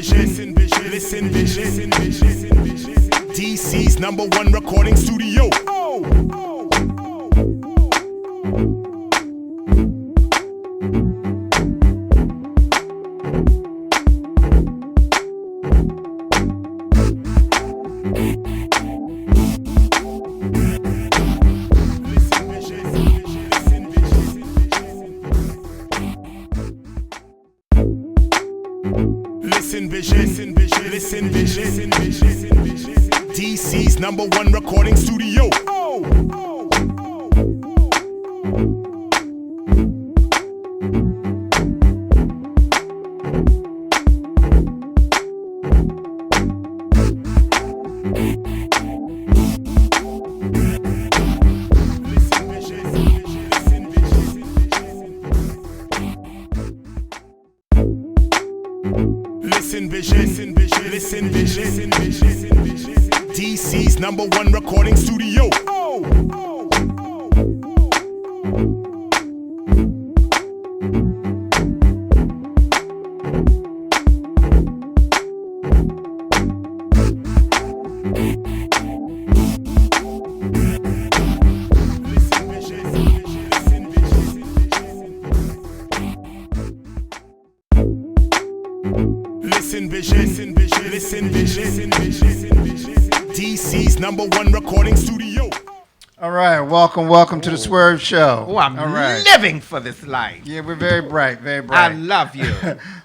vision, listen vision. DC's #1 recording studio. Listen vision. DC's #1 recording studio. Listen vision. DC's #1 recording studio. Listen vision. DC's #1 recording studio. All right, welcome to the Swerv Show. Oh, I'm living for this life. Yeah, we're very bright. I love you.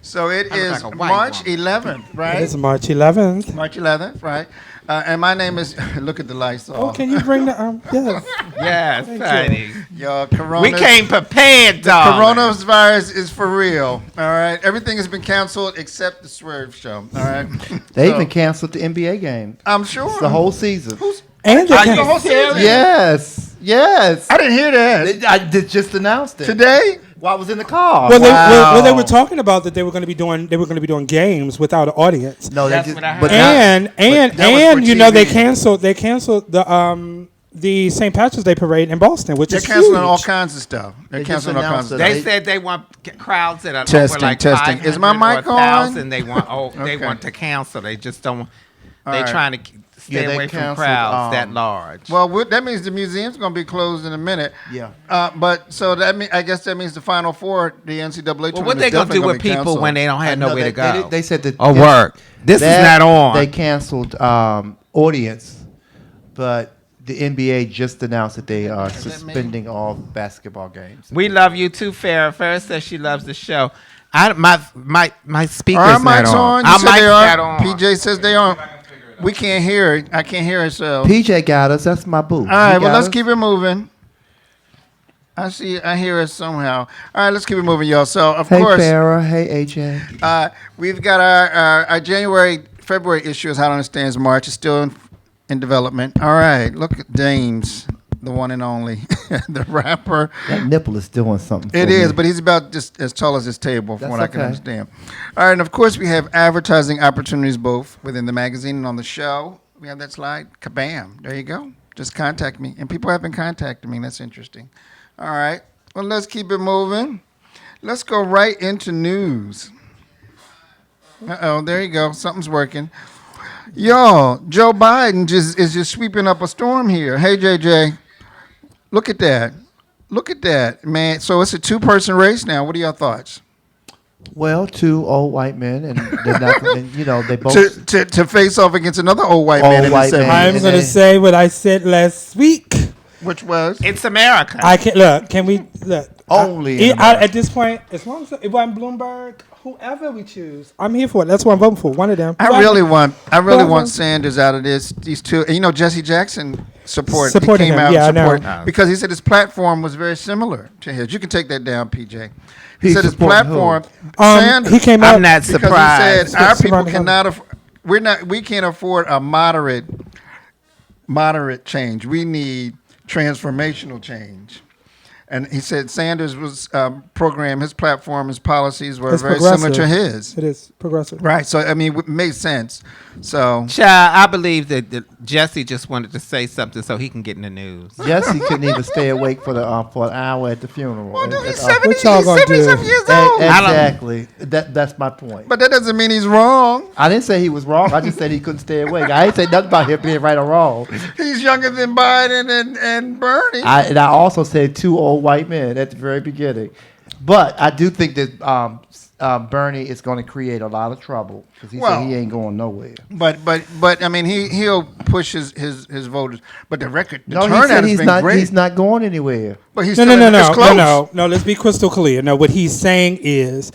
So it is like March 11th, right? It is March 11th. March 11th, right? And my name is, look at the lights off. Oh, can you bring the, yes. Yes, honey. Yo, Corona. We came prepared, darling. Coronavirus is for real, all right? Everything has been canceled except the Swerve Show, all right? They even canceled the NBA game. I'm sure. It's the whole season. And Are you serious? Yes. I didn't hear that. I just announced it Today? while I was in the car. Well, they were talking about that they were going to be doing games without an audience. No, That's they just. what I heard. But And you know they TV. canceled the St. Patrick's Day parade in Boston, which They're is canceling huge. all kinds of stuff. They're They just canceling all kinds of announced stuff. They said they want crowds that are Testing, over like testing. 500 Is my mic or on? 1,000. They want they Okay. want to cancel. They just don't. All They're right. trying to stay they away from canceled, crowds that large. Well, that means the museum's going to be closed in a minute. Yeah. But so I guess that means the Final Four, the NCAA tournament. Well, what they gonna do with people canceled. when they don't have nowhere to go? They said that. or work. This is not on. They canceled audience, but the NBA just announced that they are suspending all basketball games. We love you too, Farrah. Farrah says she loves the show. My speaker's Our not mics on. You Our said mic's they not are. on. PJ says they are. We can't hear it. I can't hear it. So. PJ got us. That's my boo. All right. Well, let's keep it moving. I hear it somehow. All right. Let's keep it moving, y'all. So of Hey course. Farrah. Hey AJ. We've got our February issue, as I understand, March. It's still in development. All right, look at James, the one and only, the rapper. That nipple is doing something. It for is, me. but he's about just as tall as his table, from That's what I can okay. understand. All right, and of course, we have advertising opportunities both within the magazine and on the show. We have that slide. Kabam. There you go. Just contact me. And people have been contacting me. That's interesting. All right. Well, let's keep it moving. Let's go right into news. Uh-oh, there you go. Something's working. Y'all, Joe Biden is just sweeping up a storm here. Hey, JJ, look at that. Look at that, man. So it's a two-person race now. What are your thoughts? Well, two old white men, and they're not. And, they both. To face off against another old white man in the white 70s. man. I'm going to say what I said last week. Which was? It's America. I can't look. Can we look? Only in At this point, as long as it wasn't Bloomberg, whoever we choose, I'm here for it. That's what I'm voting for. One of them. I really want Whoever. Sanders out of these two. And Jesse Jackson Supported came him. out Yeah, I and know. supported because he said his platform was very similar to his. You can take that down, PJ. He He's said his supporting platform. He came out. I'm not Because surprised. he said our people Surprised. cannot we can't afford a moderate change. We need transformational change. And he said Sanders was program, his platform, his policies were It's very similar to progressive. his. It is progressive. Right. So, I mean, it made sense. So, Child, I believe that Jesse just wanted to say something so he can get in the news. Jesse couldn't even stay awake for an hour at the funeral. well, dude, he's And, 70, What y'all he's gonna 70-some do? years and- old. exactly. That's my point. But that doesn't mean he's wrong. I didn't say he was wrong. I just said he couldn't stay awake. I didn't say nothing about him being right or wrong. He's younger than Biden and Bernie. I also said 2 old white men at the very beginning. But I do think that Bernie is going to create a lot of trouble because he said he ain't going nowhere. But I mean he'll push his voters. But the No, he turnout said has been great. he's not going anywhere. But he's No, still it's close. no. Let's be crystal clear. No, what he's saying is,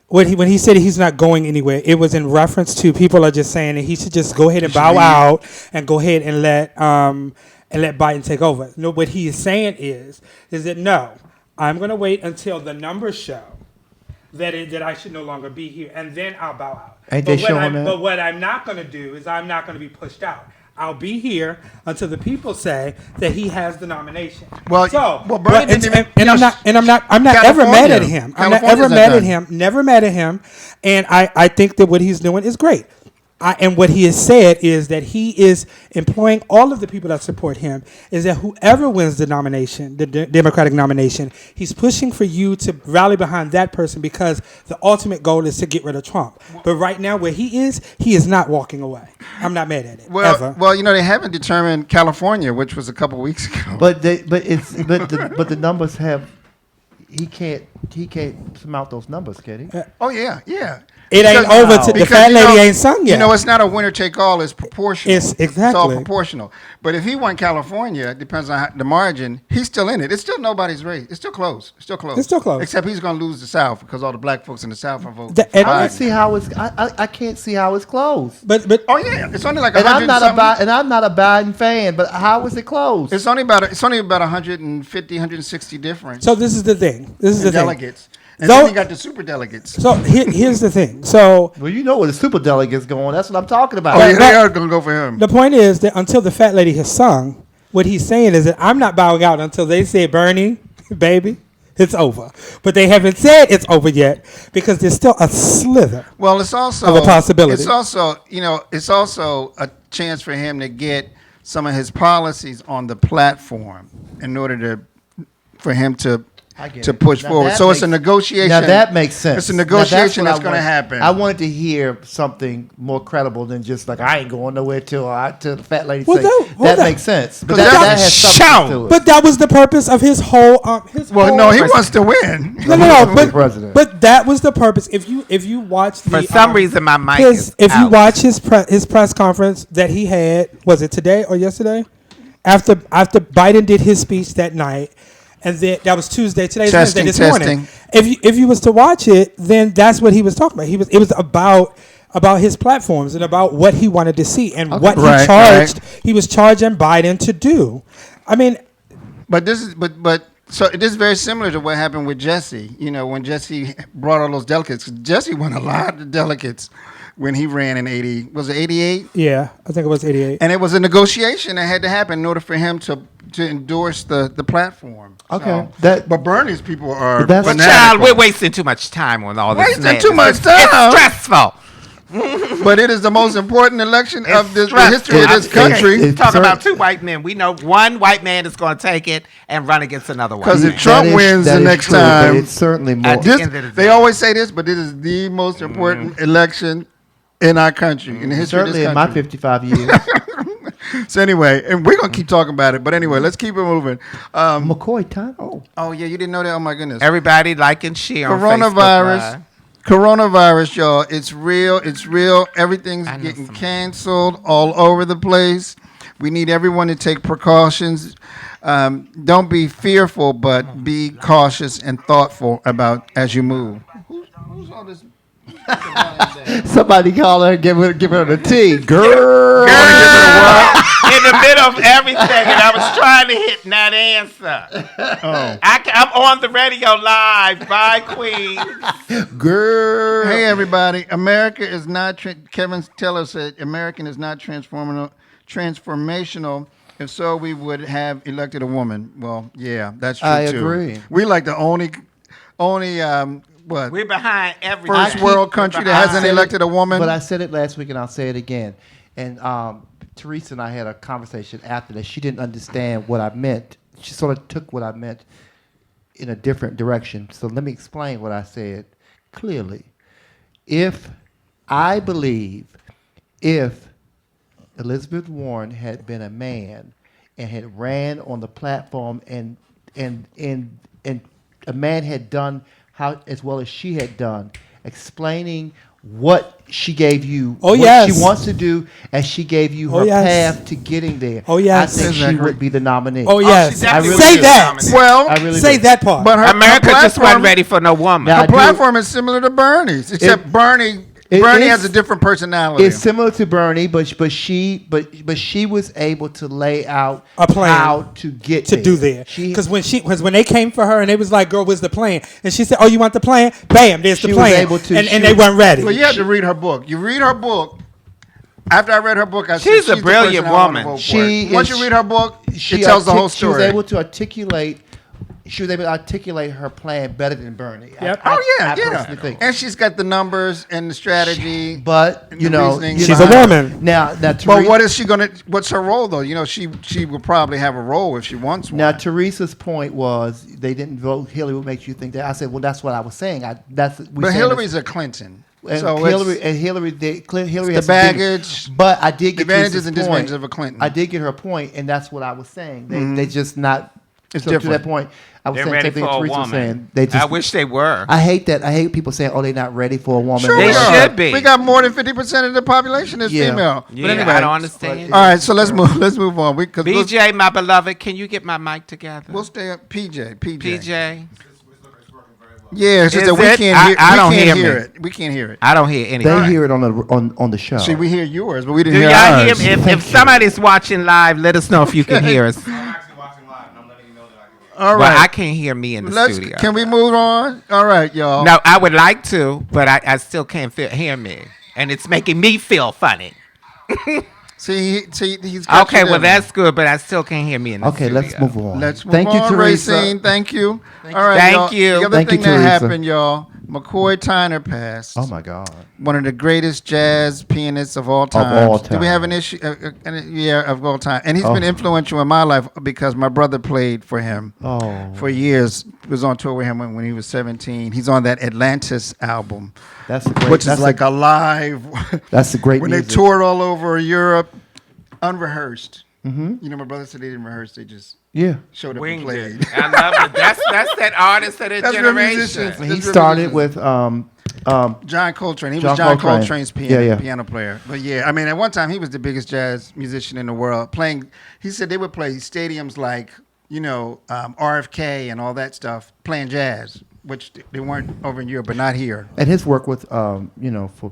when he said he's not going anywhere, it was in reference to people are just saying that he should just go ahead and bow out and go ahead and let Biden take over. No, what he is saying is that no, I'm going to wait until the numbers show that I should no longer be here, and then I'll bow out. Ain't they showing that? But what I'm not going to do is I'm not going to be pushed out. I'll be here until the people say that he has the nomination. Well, Bernie didn't even. I'm not ever mad at him. I'm not ever California's mad not at him. Never mad at him. And I think that what he's doing is great. And what he has said is that he is employing all of the people that support him, is that whoever wins the nomination, the Democratic nomination, he's pushing for you to rally behind that person because the ultimate goal is to get rid of Trump. But right now where he is not walking away. I'm not mad at it. Ever. Well, they haven't determined California, which was a couple weeks ago. But the numbers have. He can't surmount those numbers, can he? Oh yeah. It ain't over to the fat lady ain't sung yet. It's not a winner take all. It's proportional. It's exactly. It's all proportional. But if he won California, it depends on the margin. He's still in it. It's still nobody's race. It's still close. It's still close. Except he's going to lose the South because all the black folks in the South are voting. I don't see how it's. I can't see how it's close. But oh yeah, it's only like and 100 I'm not a Biden fan. But how is it close? It's only about 150, 160 difference. So this is the thing. Delegates. And then you got the super delegates. So here's the thing. So well, you know where the super delegates going. That's what I'm talking about. Oh, yeah, they are going to go for him. The point is that until the fat lady has sung, what he's saying is that I'm not bowing out until they say, Bernie, baby, it's over. But they haven't said it's over yet because there's still a slither. Well, it's also of a possibility. It's also, it's also a chance for him to get some of his policies on the platform in order for him to push forward. So it's a negotiation. Now that makes sense. It's a negotiation that's going to happen. I wanted to hear something more credible than just like I ain't going nowhere till the fat lady say that makes sense. But that has something to it. But that was the purpose of his whole. No, he wants to win. No. But that was the purpose. If you watch for some reason my mic is if out. you watch his press conference that he had, was it today or yesterday? After Biden did his speech that night. And then that was Tuesday. Today's Wednesday. This morning. If you was to watch it, then that's what he was talking about. It was about his platforms and about what he wanted to see and what he charged. Right. He was charging Biden to do. I mean, so it is very similar to what happened with Jesse. When Jesse brought all those delegates. Jesse won a lot of delegates when he ran in 80. Was it 88? Yeah, I think it was 88. And it was a negotiation that had to happen in order for him to endorse the platform. Okay. So, but Bernie's people are. But child, we're wasting too much time on all this. Wasting too much time. It's stressful. But it is the most important election of the history of this country. Talk about two white men. We know one white man is going to take it and run against another white man. Because if Trump wins the next time, it's certainly more. They always say this, but it is the most important election in our country, in the history of this country. Certainly in my 55 years. So anyway, and we're going to keep talking about it. But anyway, let's keep it moving. McCoy time. Oh, yeah, you didn't know that? Oh, my goodness. Everybody like and share on Facebook. Coronavirus, y'all. It's real. It's real. Everything's getting canceled all over the place. We need everyone to take precautions. Don't be fearful, but be cautious and thoughtful about as you move. Who's all this? Somebody call her and give her the tea. Girl. In the middle of everything, and I was trying to hit that answer. Oh. I'm on the radio live. Bye, Queen. Girl. Hey, everybody. America is not, Kevin Teller said, American is not transformational. And so we would have elected a woman. Well, yeah, that's true I too. agree. We like the only what We're behind everything. first world country that hasn't said elected a woman. But I said it last week, and I'll say it again. And Teresa and I had a conversation after that. She didn't understand what I meant. She sort of took what I meant in a different direction. So let me explain what I said clearly. I believe if Elizabeth Warren had been a man and had ran on the platform and a man had done how as well as she had done, explaining what she gave you, Oh, what yes. she wants to do, and she gave you Oh, her yes. path to getting there. Oh, yes. I think she Exactly. would be the nominee. Oh yes, she definitely would say be that. nominated. well, I really Say do. that part. but her America just wasn't platform- ready for no woman. Now, Her I do- platform is similar to Bernie's, except Bernie it has is- a different personality. It's similar to Bernie, but she was able to lay out A plan how to get to there. do there. She Because when they came for her and they was like, "Girl, where's the plan?" and she said, "Oh, you want the plan? Bam, there's She the was plan." able to- and she they was- weren't ready. Well, you have to read her book. You read her book. After I read her book, I She's said a brilliant the person I wanna woman. vote for. She Once is- you read her book, she it tells the whole She was story. able to articulate. She was able to articulate her plan better than Bernie. Yep. Oh I yeah, personally think. and she's got the numbers and the strategy. But and you the know, reasoning She's a behind it. woman. Now, But Teresa, what is she gonna? What's her role though? You know, she will probably have a role if she wants one. now Teresa's point was they didn't vote Hillary. What makes you think that? I said, well, that's what I was saying. But Hillary's a Clinton, and so Hillary it's and Hillary. Hillary the has some big- baggage, But I did get advantages Teresa's and point. disadvantages of a Clinton. I did get her point, and that's what I was saying. They just not. It's so to different. that point, I was They're saying ready the same for thing a Teresa was saying. woman. They just. I wish they were. I hate that. I hate people saying, "Oh, they're not ready for a woman." Sure They we are. should be. We got more than 50% of the population is Yeah. female. Yeah, But anyway, I don't understand. all right, so let's move. Let's move on. Because BJ, my beloved, can you get my mic together? we'll stay up. PJ. PJ, Yeah, it's just Is that we it? can't hear. I we don't can't hear hear me. it. We can't hear it. I don't hear anything. They hear it on the show. See, we hear yours, but we Do didn't hear y'all hear ours. me? If somebody's watching live, let us know if you can hear us. All Well, I right, can't hear me in the let's. studio. Can we move on? All right, y'all. No, I would like to, but I still can't hear me, and it's making me feel funny. See, he's got Okay, you well there. that's good, but I still can't hear me in the Okay, studio. let's move on. Let's move Thank on, you, Teresa. Racine. Thank you. All right, Thank y'all. you. The other Thank you, thing that Teresa. happened, y'all. McCoy Tyner passed. Oh my God. One of the greatest jazz pianists of all time. all Do we have an time. issue? Yeah, of all time. And he's Oh. been influential in my life because my brother played for him Oh, for years. Was on tour with him when he was 17. He's on that Atlantis album, that's a great. which is that's like a live. That's a great when music. they toured all over Europe, unrehearsed. Mm-hmm. You know, my brother said they didn't rehearse. They just Yeah. showed up and Winged played. it. I love it. That's that artist of the That's real generation. musicians. He That's started really- with John Coltrane. He John was John Coltrane. Coltrane's Yeah. piano player. But yeah, I mean, at one time he was the biggest jazz musician in the world. Playing, he said they would play stadiums like RFK and all that stuff, playing jazz, which they weren't over in Europe, but not here. and his work with for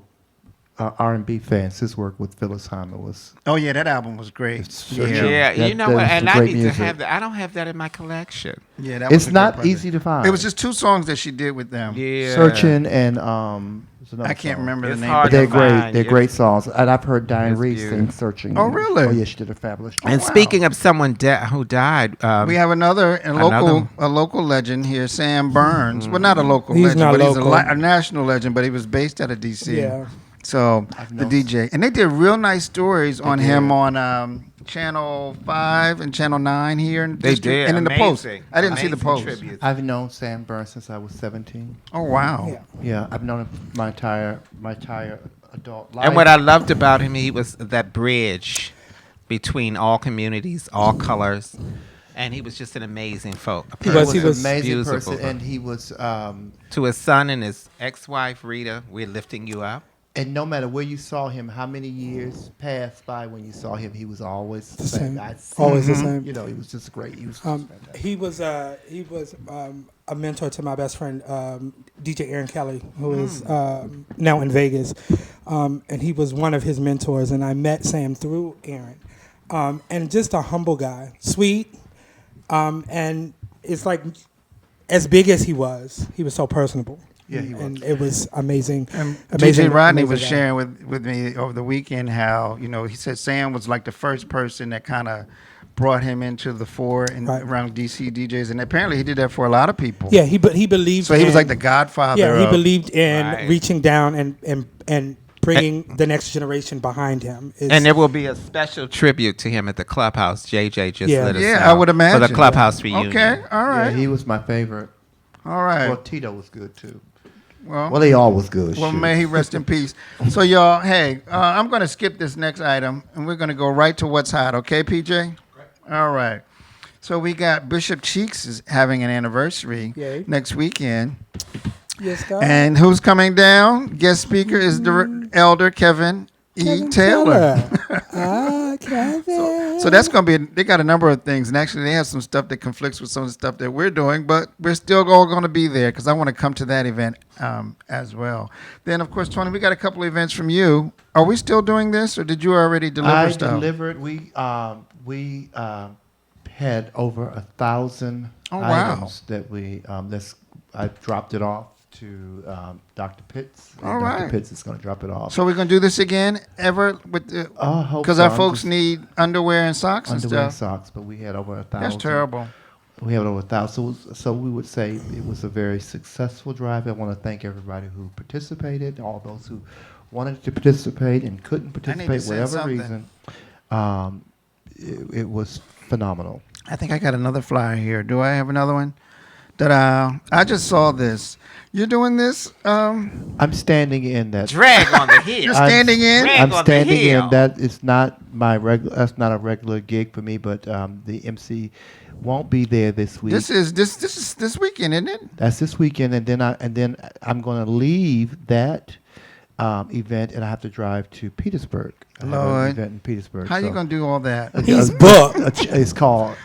R&B fans, his work with Phyllis Hyman was Oh yeah, that album was great. Yeah, That- you know that what? is And some I great need music. to have that. I don't have that in my collection. Yeah, that was It's a good not project. easy to find. It was just 2 songs that she did with them. Yeah, Searching and there's another I can't song. remember It's the name. hard But But they're to great. find. They're It's- great songs, and I've heard Diane it's Reeves sing beautiful. "Searching." Oh, really? Oh yeah, she did a fabulous job. And wow. speaking of someone who died, we have another Another- local legend here, Sam Burns. Well, not a local He's legend, not but local. he's a national legend. But he was based out of D.C. Yeah. So I've the known- DJ, and they did real nice stories on did. him on Channel 5 and Channel 9 here. In they District- did. and in the Post. Amazing. I didn't see the Amazing Post. tributes. I've known Sam Burns since I was 17. Oh wow! Yeah. Yeah, I've known him my entire adult life. And what I loved about him, he was that bridge between all communities, all colors, and he was just an amazing folk. He was an amazing beautiful. person, and he was. To his son and his ex-wife Rita, we're lifting you up. And no matter where you saw him, how many years passed by when you saw him, he was always the same. same. Always the same. You know, he was just great. He was just fantastic. He was a mentor to my best friend DJ Aaron Kelly, who is now in Vegas, and he was one of his mentors. And I met Sam through Aaron, and just a humble guy, sweet, and it's like as big as he was so personable. Yeah, he was. And it was amazing. And amazing DJ Rodney amazing was guy. sharing with me over the weekend how he said Sam was like the first person that kind of brought him into the fore and Right. around DC DJs, and apparently he did that for a lot of people. Yeah, he believed. So he was in- like the godfather. Yeah, he of- believed in Right. reaching down and bringing the next generation behind him. It's- And there will be a special tribute to him at the clubhouse. JJ just Yeah. let us know. Yeah, I would imagine. For the clubhouse reunion. Okay, all Yeah, right, he was my favorite. all right. Well, Tito was good too. Well, Well, they all was good. Well, shoot. may he rest in peace. So, y'all, hey, I'm going to skip this next item, and we're going to go right to what's hot. Okay, PJ? All right. So we got Bishop Cheeks is having an anniversary Yay. next weekend. yes, God. And who's coming down? Guest speaker is the Elder Kevin E. Kevin Taylor. Kevin. So that's going to be, they got a number of things. And actually, they have some stuff that conflicts with some of the stuff that we're doing, but we're still all going to be there because I want to come to that event as well. Then, of course, Tony, we got a couple of events from you. Are we still doing this, or did you already deliver I stuff? delivered. We had over 1,000 Oh, wow. items that we. I dropped it off to Dr. Pitts. And All Dr. right. Pitts is going to drop it off. So we're going to do this again ever with the hope because so. our I'm folks just- need underwear and socks underwear and and stuff. socks, but we had over 1,000. That's terrible. We have over 1,000. So we would say it was a very successful drive. I want to thank everybody who participated, all those who wanted to participate and couldn't I need to participate, send whatever something. reason. It was phenomenal. I think I got another flyer here. Do I have another one? Ta-da. I just saw this. You're doing this? I'm standing in that. Drag on the heel. You're standing in? Drag I'm on the standing heel. in. That is not my regular. That's not a regular gig for me. But the MC won't be there this week. This is this weekend, isn't it? That's this weekend, and then I'm going to leave that event, and I have to drive to Petersburg. I have an Lord. event in Petersburg. How you so- gonna do all that? He's booked. It's called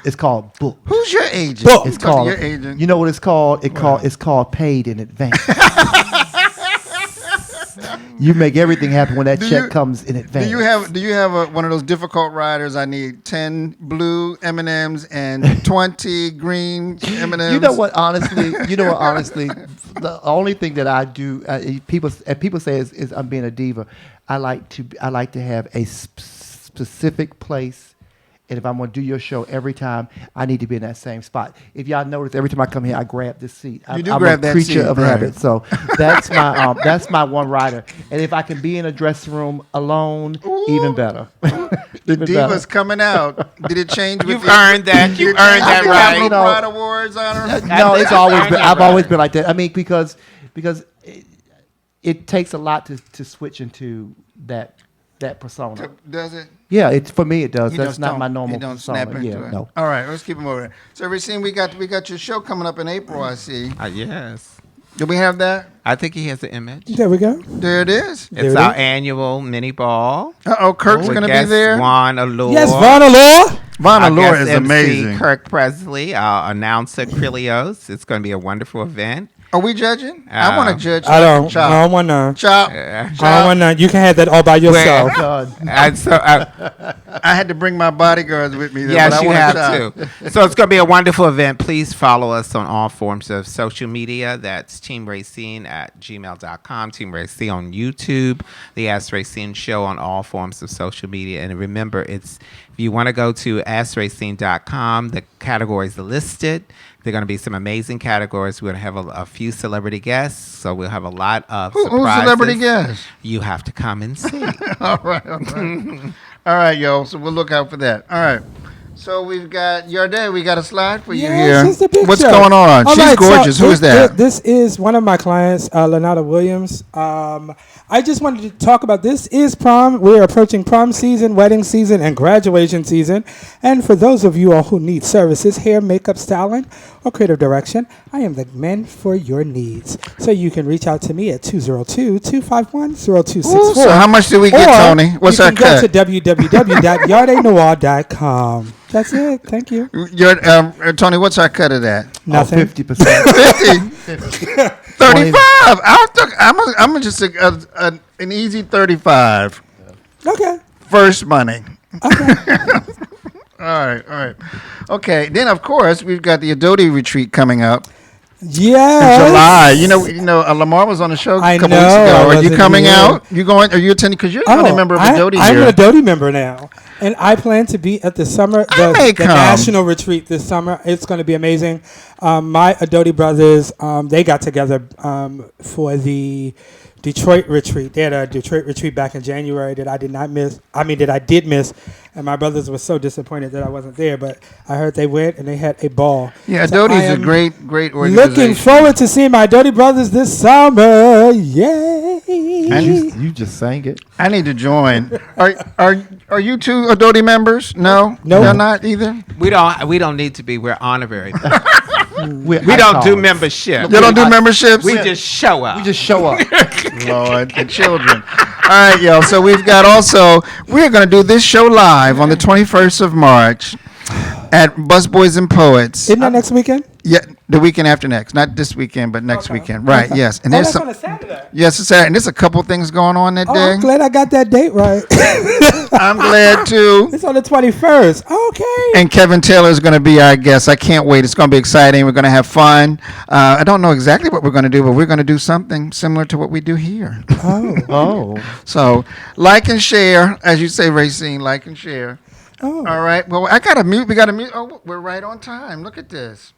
book. Who's your agent? Book. It's Talk to called. your agent. You know what it's called? It's called paid in advance. You make everything happen when that Do check you- comes in advance. Do you have one of those difficult riders? I need 10 blue M&Ms and 20 green M&Ms. You know what? Honestly, the only thing that I do, people say is I'm being a diva. I like to have a specific place, and if I'm going to do your show every time, I need to be in that same spot. If y'all notice, every time I come here, I grab this seat. You do I'm grab a that creature seat, of right. habit, so that's my one rider. And if I can be in a dressing room alone, even better. The Even diva's better. coming out. Did it change with You've you? earned that. You've Did it earned change that with right. Capital You know- Pride Awards honor? No, it's always been. I've right. always been like that. I mean, because it takes a lot to switch into that persona. Does it? Yeah, it's for me. It does. You That's just not don't- my normal you don't persona. snap into Yeah, it. no. All right, let's keep them over. So, Racine, we got your show coming up in April. I see. Yes. Do we have that? I think he has the image. There we go. There it is. There It's it our is. annual mini ball. Kirk's with going to be guest there. Juan Allure. Yes, Von Allure. Von Our Allure guest is MC, amazing. Kirk Presley, our announcer, Krilios. It's going to be a wonderful event. Are we judging? I want to judge. I don't. Chop. I don't want none. Chop. Yeah. I don't want none. You can have that all by yourself. God. And so, I had to bring my bodyguards with me. There, yes, but I you wanna have chop. to. So it's going to be a wonderful event. Please follow us on all forms of social media. That's Team Racine at gmail.com, Team Racine on YouTube, The Ask Racine Show on all forms of social media. And remember, if you want to go to AskRacine.com, the categories are listed. There are going to be some amazing categories. We're going to have a few celebrity guests, so we'll have a lot of Who's surprises. celebrity guest? You have to come and see. All right. All right, yo. So we'll look out for that. All right. So we've got your day. We got a slide for you Yes, here. it's the picture. What's going on? All She's right, so gorgeous. Who is that? This is one of my clients, Lenata Williams. I just wanted to talk about this is prom. We're approaching prom season, wedding season, and graduation season. And for those of you all who need services, hair, makeup, styling, or creative direction, I am the man for your needs. So you can reach out to me at 202-251-0264. Ooh, so how much did we get, Or Tony? What's you our can cut? go to www.yardenoir.com. That's it. Thank you. Tony, what's our cut of that? Nothing. 50%. 50. 35. I'm just an easy 35. Okay. First money. All right. Okay. Then, of course, we've got the Adoti retreat coming up. Yes. In July. Lamar was on the show a I couple know, weeks I ago. Are you wasn't coming here. out? You going? Are you attending? Because you're the only member of Adoti I'm here. an Adoti member now, and I plan to be at the may the come. national retreat this summer. It's going to be amazing. My Adoti brothers, they got together for the Detroit retreat. They had a Detroit retreat back in January that I did not miss. I mean, that I did miss, and my brothers were so disappointed that I wasn't there. But I heard they went and they had a ball. Yeah, So Adoti's I a am great organization. looking forward to seeing my Adoti brothers this summer. Yay! You just sang it. I need to join. Are you two Adoti members? No, Nope. You're not either. We don't need to be. We're honorary. We We don't do membership. You don't do memberships. We just show up. We just show up. Lord, the children. All right, y'all. So we're going to do this show live on the 21st of March at Busboys and Poets. Isn't that next weekend? Yeah, the weekend after next. Not this weekend, but next weekend. Right, yes. And That's on a Saturday. Yes, it's Saturday. And there's a couple things going on that Oh, day. I'm glad I got that date right. I'm glad too. It's on the 21st. Okay. And Kevin Taylor is going to be our guest. I can't wait. It's going to be exciting. We're going to have fun. I don't know exactly what we're going to do, but we're going to do something similar to what we do here. Oh. So like and share, as you say, Racine, like and share. Oh. All right. Well, we got a mute. Oh, we're right on time. Look at this.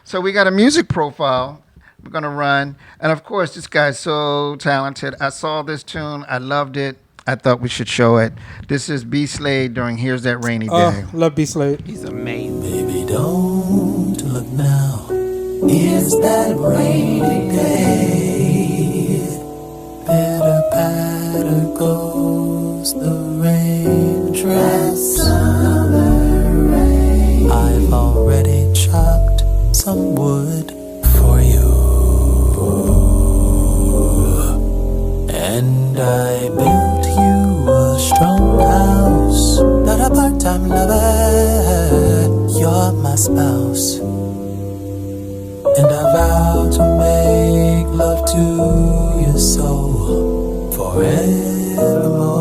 So we got a music profile we're going to run. And, of course, this guy's so talented. I saw this tune. I loved it. I thought we should show it. This is B. Slade during Here's That Rainy Day. Oh, love B. Slade. He's amazing. Baby, don't look now. Here's that rainy day. Pitter patter goes the raindrops. Summer rain. I've already chopped some wood for you, and I built you a strong house. Not a part-time lover, you're my spouse. And I vow to make love to your soul forevermore.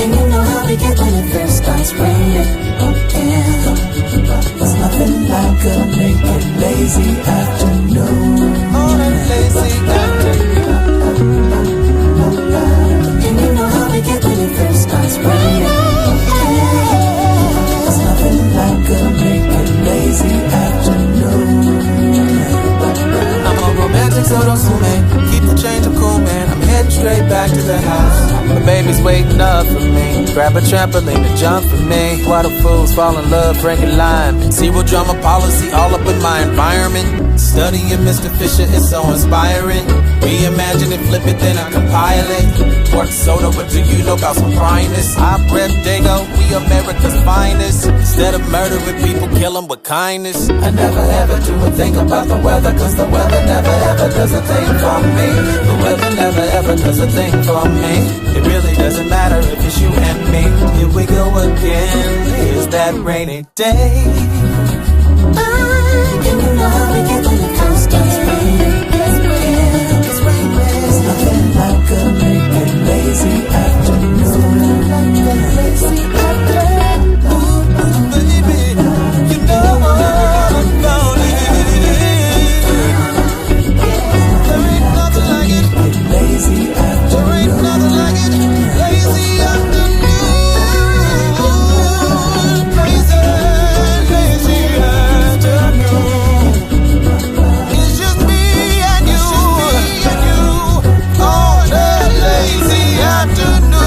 And you know how we get when it first starts raining. Yeah. There's nothing like a naked lazy afternoon. On a lazy afternoon. And you know how we get when it first starts raining. Yeah. There's nothing like a naked lazy afternoon. I'm a romantic, so don't sue me. Keep the change, I'm cool, man. I'm heading straight back to the house. My baby's waiting up for me. Grab a trampoline and jump for me. Why the fools fall in love, drinking lime. Zero drama policy all up in my environment. Studying Mr. Fisher is so inspiring. Reimagine it, flip it, then I compile it. Work soda, what do you know about some brightness? I rep Dago, we America's finest. Instead of murdering people, kill them with kindness. I never ever do a thing about the weather, cause the weather never ever does a thing for me. The weather never ever does a thing for me. It really doesn't matter if it's you and me. Here we go again, here's that rainy day. You know how we get when it first starts raining. It's raining. There's nothing like a naked lazy afternoon. Ooh, baby, you know about it. There ain't nothing like it. Lazy afternoon. There ain't nothing like it. Lazy afternoon. Lazy afternoon. It's just me and you on a lazy afternoon.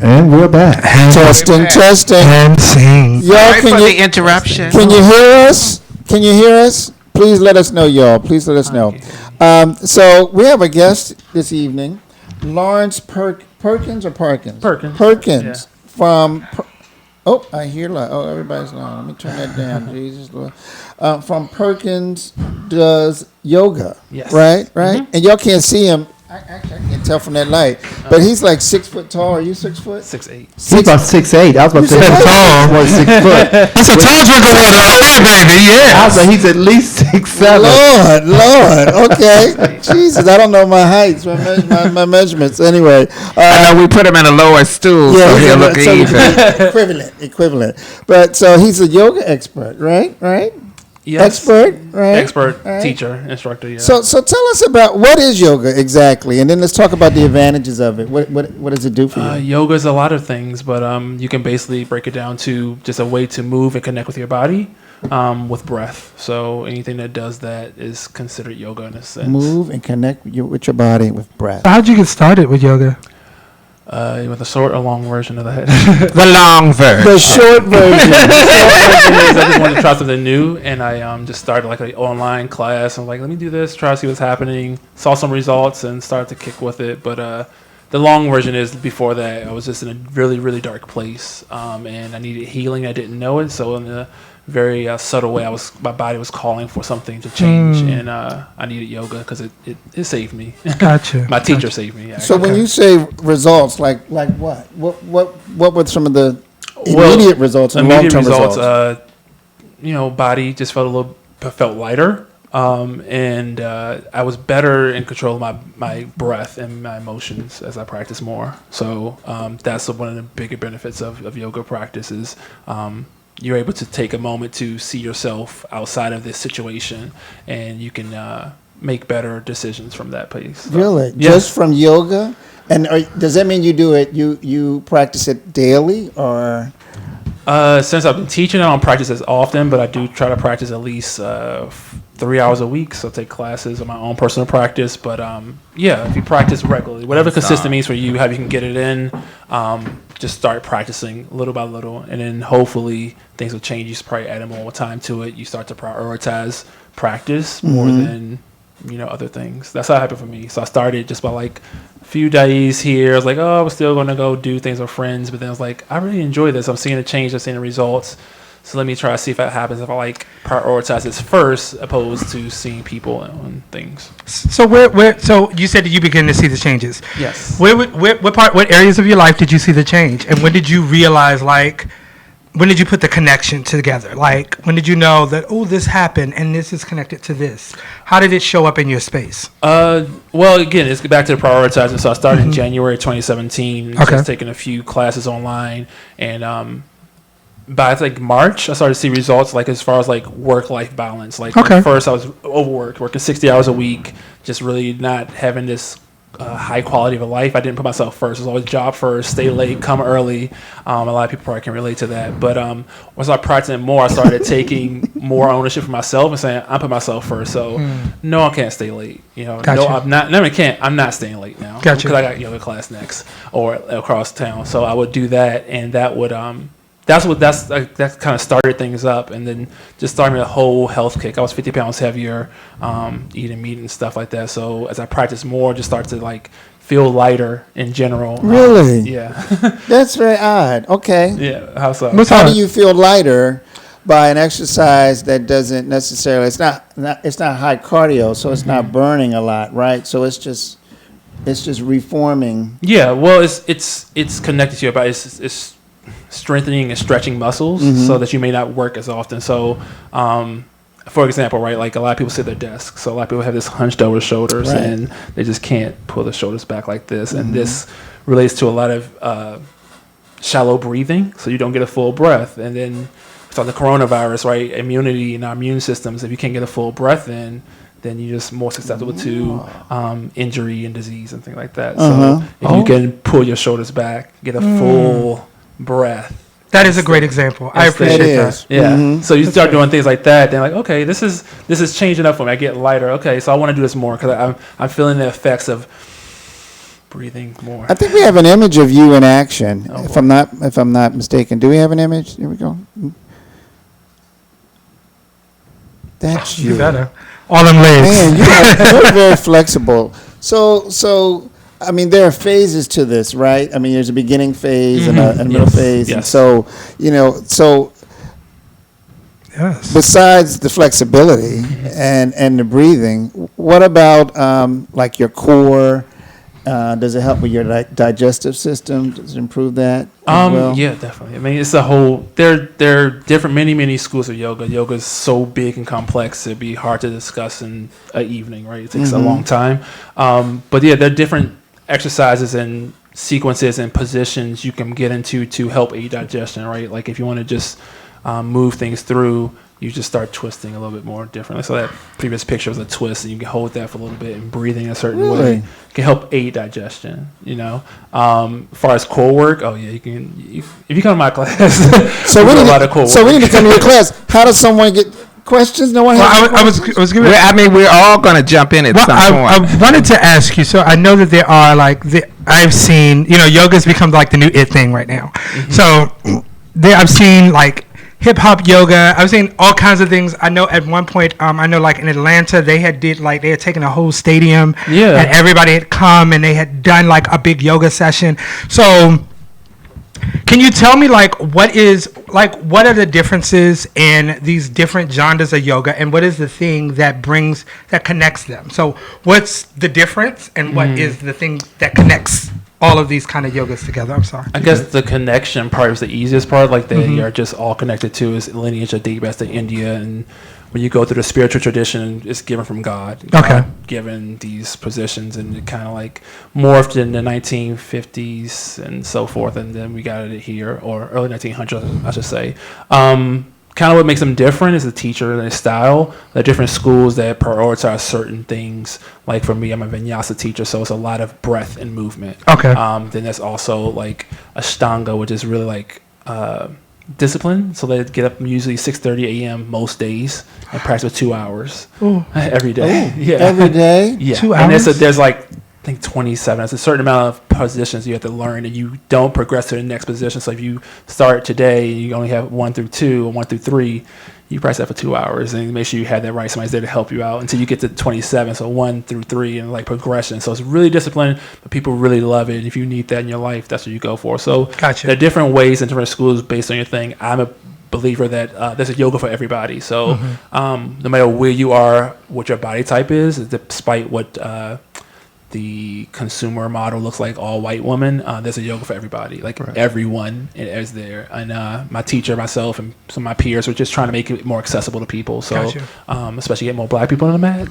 And we're back. Testing. And sing. Y'all, Sorry for the interruption. Can you hear us? Can you hear us? Please let us know, y'all. Please let us know. So we have a guest this evening, Lawrence Perkins or Parkins? Perkins from. I hear everybody's loud. Let me turn that down. Jesus Lord. From Perkins does yoga. Yes. Right. And y'all can't see him. I can't tell from that light, but he's like 6 foot tall. Are you 6 foot? 6'8". He's about 6'8". I was about to say You said tall. Was 6 foot. That's a tall drink of water right there, baby. Yeah. I was like, he's at least 6'7". Lord. Okay. Jesus, I don't know my heights, my measurements. Anyway, I know we put him in a lower stool so he'll look even. Equivalent. But so he's a yoga expert, right? Yes. Expert, right? Expert, Right. teacher, instructor. Yeah. So tell us about what is yoga exactly, and then let's talk about the advantages of it. What does it do for you? Yoga is a lot of things, but you can basically break it down to just a way to move and connect with your body with breath. So anything that does that is considered yoga in a sense. Move and connect with your body with breath. How'd you get started with yoga? With a short or long version of that. The long version. The short version. I just wanted to try something new, and I just started like an online class. I'm like, let me do this, try to see what's happening. Saw some results and started to kick with it. But the long version is before that, I was just in a really, really dark place, and I needed healing. I didn't know it, so in a very subtle way, my body was calling for something to change, and I needed yoga because it saved me. Gotcha. My teacher saved me. So when you say results, like what? What were some of the immediate results and long-term results? Body just felt lighter, and I was better in control of my breath and my emotions as I practiced more. So that's one of the bigger benefits of yoga practices. You're able to take a moment to see yourself outside of this situation, and you can make better decisions from that place. Really? Yes. Just from yoga? And does that mean you do it? You practice it daily, or? Since I've been teaching, I don't practice as often, but I do try to practice at least 3 hours a week. So I take classes on my own personal practice. But if you practice regularly, whatever consistent means for you, how you can get it in, just start practicing little by little, and then hopefully things will change. You probably add more time to it. You start to prioritize practice more than other things. That's how it happened for me. So I started just by like a few days here. I was like, I was still going to go do things with friends, but then I was like, I really enjoy this. I'm seeing a change. I'm seeing the results. So let me try to see if that happens. If I prioritize this first, opposed to seeing people and things. So So you said that you began to see the changes. Yes. What areas of your life did you see the change, and when did you realize when did you put the connection together? Like, when did you know that, this happened and this is connected to this? How did it show up in your space? Well, again, it's back to the prioritizing. So I started in January 2017, just taking a few classes online, and by March, I started to see results as far as work-life balance. At first I was overworked, working 60 hours a week, just really not having this high quality of a life. I didn't put myself first. It was always job first, stay late, come early. A lot of people probably can relate to that. But once I practicing more, I started taking more ownership for myself and saying, I put myself first. So no, I can't stay late. Gotcha. No, I'm not. No, I can't. I'm not staying late now Gotcha. because I got yoga class next or across town. So I would do that, and that would that kind of started things up, and then just started a whole health kick. I was 50 pounds heavier, eating meat and stuff like that. So as I practiced more, just started to feel lighter in general. Really? Yeah. That's very odd. Okay. Yeah. How so? How do you feel lighter by an exercise that doesn't necessarily? It's not high cardio, so it's not burning a lot, right? So it's just reforming. Yeah. Well, it's connected to your body. It's strengthening and stretching muscles so that you may not work as often. So, for example, right, a lot of people sit at their desk. So a lot of people have this hunched over shoulders, right, and they just can't pull their shoulders back like this. And this relates to a lot of shallow breathing, so you don't get a full breath. And then it's like the coronavirus, right? Immunity in our immune systems. If you can't get a full breath in, then you're just more susceptible to injury and disease and things like that. So if you can pull your shoulders back, get a full breath. That is a great example. I appreciate that. Yeah. So you start doing things like that, then okay, this is changing up for me. I get lighter. Okay, so I want to do this more because I'm feeling the effects of breathing more. I think we have an image of you in action. Oh, if I'm not mistaken, do we have an image? Here we go. That's you. You better. All them legs. Man, you're very flexible. So I mean, there are phases to this, right? I mean, there's a beginning phase and a middle phase, and Yes. so Yes. besides the flexibility and the breathing, what about like your core? Does it help with your digestive system? Does it improve that? as well? Yeah, definitely. I mean, it's a whole. There are different, many schools of yoga. Yoga is so big and complex; it'd be hard to discuss in an evening, right? It takes a long time. But yeah, there are different exercises and sequences and positions you can get into to help aid digestion, right? Like if you want to just move things through, you just start twisting a little bit more differently. So that previous picture was a twist, and you can hold that for a little bit and breathing a certain way can help aid digestion. As far as core work, you can. If you come to my class, So we do need a lot of core So we work. need to come to your class. How does someone get questions? No one. has I was giving. We're all going to jump in at Well, some I point. wanted to ask you. So I know that there are I've seen yoga's become like the new it thing right now. So I've seen like hip hop yoga. I've seen all kinds of things. I know at one point, I know like in Atlanta, they had taken a whole stadium, and everybody had come and they had done like a big yoga session. So, can you tell me what are the differences in these different genres of yoga, and what is the thing that connects them? So, what's the difference, and what is the thing that connects all of these kind of yogas together? I'm sorry. I guess the connection part is the easiest part. Like they are just all connected to is lineage that dates back to India, and when you go through the spiritual tradition, it's given from God. Okay. God given these positions, and it kind of like morphed in the 1950s and so forth, and then we got it here, or early 1900s, I should say. Kind of what makes them different is the teacher and the style. There are different schools that prioritize certain things. Like for me, I'm a vinyasa teacher, so it's a lot of breath and movement. Okay. Then there's also like Ashtanga, which is really like discipline. So they get up usually 6:30 a.m. most days and practice for 2 hours every day. every day? Yeah. 2 And hours? there's like I think 27. It's a certain amount of positions you have to learn, and you don't progress to the next position. So if you start today and you only have 1 through 2 or 1 through 3, you practice that for 2 hours and make sure you have that right. Somebody's there to help you out until you get to 27. So 1 through 3 and like progression. So it's really disciplined, but people really love it. And if you need that in your life, that's what you go for. So Gotcha. there are different ways in different schools based on your thing. I'm a believer that there's a yoga for everybody. So no matter where you are, what your body type is, despite what the consumer model looks like, all white woman, there's a yoga for everybody. Like everyone is there. And my teacher, myself, and some of my peers were just trying to make it more accessible to people. So Gotcha. especially get more black people on the mat.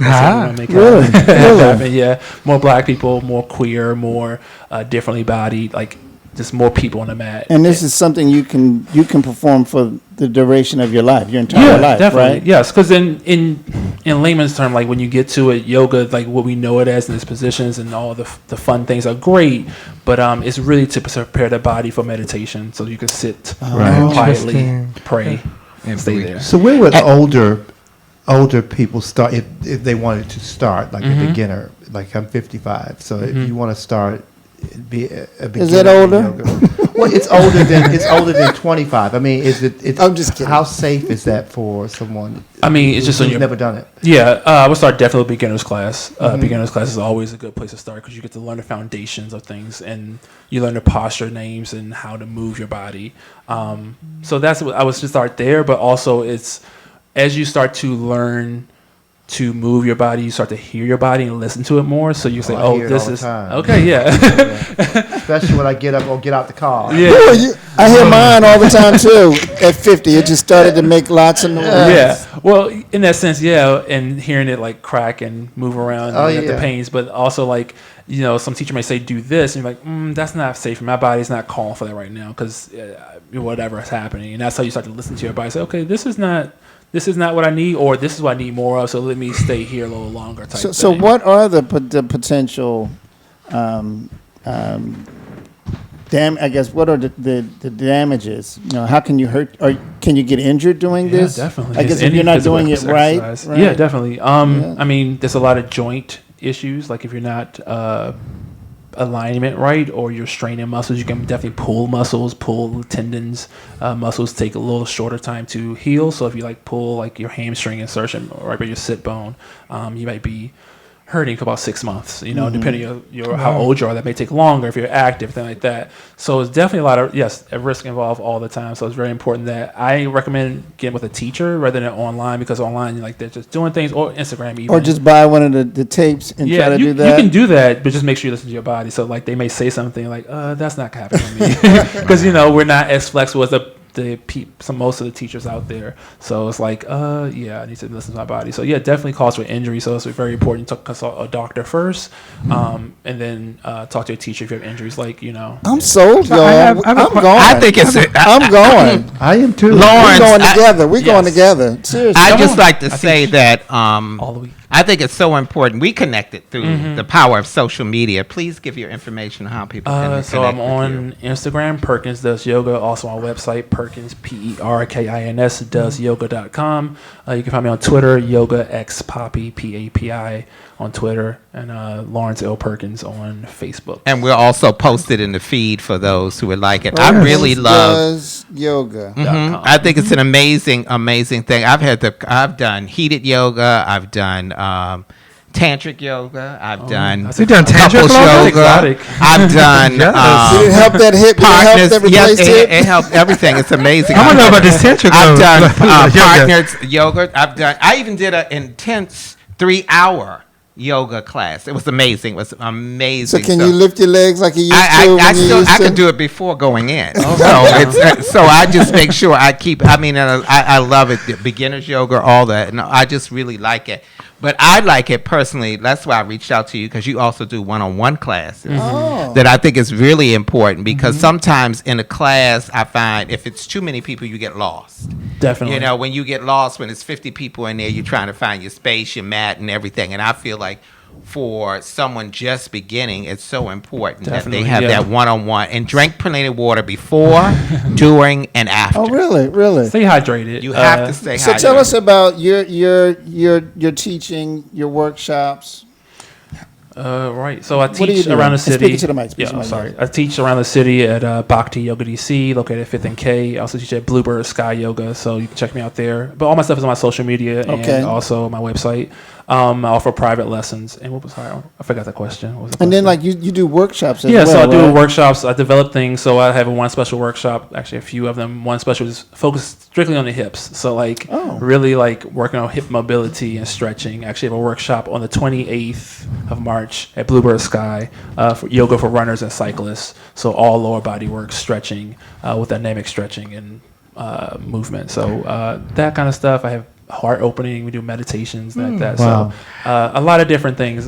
Really? Happen. Yeah, more black people, more queer, more differently bodied, like just more people on the mat. And this is something you can perform for the duration of your life, your entire life, definitely. right? Yes, because in layman's term, like when you get to it, yoga, like what we know it as in its positions and all the fun things are great, but it's really to prepare the body for meditation, so you can sit quietly, Interesting. pray, and stay there. So where would older people start if they wanted to start, like a beginner? Like I'm 55, so if you want to start, be a beginner. Is that older? in yoga. Well, it's older than 25. I mean, is it? I'm just kidding. How safe is that for someone? I mean, it's just on who's your never done it. Yeah, I would start definitely with beginner's class. Beginner's class is always a good place to start because you get to learn the foundations of things and you learn the posture names and how to move your body. So that's what I would just start there. But also, it's as you start to learn to move your body, you start to hear your body and listen to it more. So you say, I "Oh, hear it this all the is time. okay." Yeah, Especially when I get up or get out the car. yeah. I hear mine all the time too. At 50, it just started to make lots of noise. Yeah. Well, in that sense, yeah, and hearing it like crack and move around and get the yeah. pains, but also like, some teacher may say do this, and you're like, that's not safe. My body's not calling for that right now because whatever is happening, and that's how you start to listen to your body. Say, okay, this is not what I need, or this is what I need more of. So let me stay here a little longer. Type So thing. what are the potential I guess what are the damages? How can you hurt or can you get injured doing this? Yeah, definitely. I guess It's if any you're not physical doing it right, exercise. Yeah, definitely. I mean, there's a lot of joint issues. Like if you're not alignment right, or you're straining muscles, you can definitely pull muscles, pull tendons. Muscles take a little shorter time to heal. So if you like pull like your hamstring insertion right by your sit bone, you might be hurting for about 6 months, depending on how old you are. That may take longer if you're active, thing like that. So it's definitely a lot of, a risk involved all the time. So it's very important that I recommend getting with a teacher rather than online, because online, they're just doing things, or Instagram even. Or just buy one of the tapes and try to do that. You can do that, but just make sure you listen to your body. So like they may say something like, that's not happening to me. Because, we're not as flexible as most of the teachers out there. So it's like, I need to listen to my body. So definitely cause for injury. So it's very important to consult a doctor first, and then talk to a teacher if you have injuries. I'm sold, y'all. I'm going. I think it's. I'm going. I am too. Lawrence, We're going together. We're going together. Seriously. I just like to say that all the week. I think it's so important. We connected through the power of social media. Please give your information on how people can connect So I'm with on you. Instagram, Perkins Does Yoga. Also on Website, Perkins, PERKINS, doesyoga.com. You can find me on Twitter, Yoga X Poppy, PAPI on Twitter, and Lawrence L. Perkins on Facebook. And we're also posted in the feed for those who would like it. I really love Does yoga. I think it's an amazing thing. I've done heated yoga. I've done tantric yoga. I've done You done tantric couples yoga? yoga. I've done Did it help that hip? Did it help partners. that Yes, replaced hip? it helped everything. It's amazing. I want to know about this tantric I've yoga. done Yoga. partners yoga. I even did an intense 3-hour yoga class. It was amazing. It was amazing. So can you lift your legs like you used to? I can do it before going in. So I just make sure I keep. I love it. The beginners yoga, all that, and I just really like it. But I like it personally. That's why I reached out to you, because you also do one-on-one classes that I think is really important, because sometimes in a class I find if it's too many people, you get lost. Definitely. When you get lost, when it's 50 people in there, you're trying to find your space, your mat, and everything. And I feel like for someone just beginning, it's so important that they have that one-on-one, and drink plenty of water before, during, and after. Oh, really? Stay hydrated. You have to stay hydrated. So tell us about your teaching, your workshops. Right. So I What are you teach doing? around the And city. speak to the mic, speak to the mic, sorry. I teach around the city at Bhakti Yoga DC, located at 5th and K. I also teach at Bluebird Sky Yoga, so you can check me out there. But all my stuff is on my social media and also my website. I offer private lessons. And I forgot the question. What was the And then question? you do workshops as well, so I do right? workshops. I develop things. So I have one special workshop, actually a few of them. One special is focused strictly on the hips. So really working on hip mobility and stretching. Actually have a workshop on the 28th of March at Bluebird Sky for yoga for runners and cyclists. So all lower body work, stretching with dynamic stretching and movement. So that kind of stuff. I have heart opening. We do meditations like that. Wow. So a lot of different things.